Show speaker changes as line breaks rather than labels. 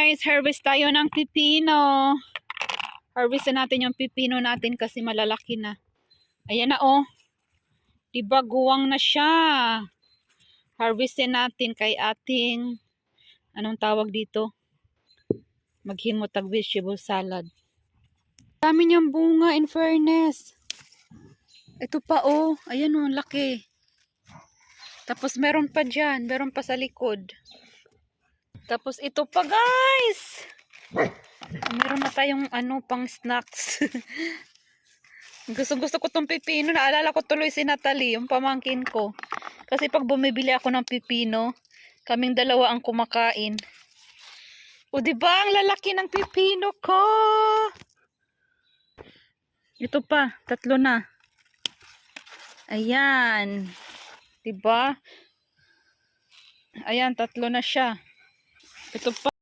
guys, harvest tayo ng pipino. Harvest na natin yung pipino natin kasi malalaki na. Ayan na oh. Diba guwang na siya. Harvestin natin kay ating, anong tawag dito? Maghimotag vegetable salad. Dami niyang bunga in fairness. Ito pa oh. Ayan oh, laki. Tapos meron pa dyan. Meron pa sa likod. Tapos ito pa guys. Meron na tayong ano pang snacks. Gusto ko tong pipino. Naalala ko tuloy si Natalie, yung pamangkin ko. Kasi pag bumibili ako ng pipino, kaming dalawa ang kumakain. O diba ang lalaki ng pipino ko? Ito pa, 3 na. Ayan. Diba? Ayan, 3 na siya. Ito pa.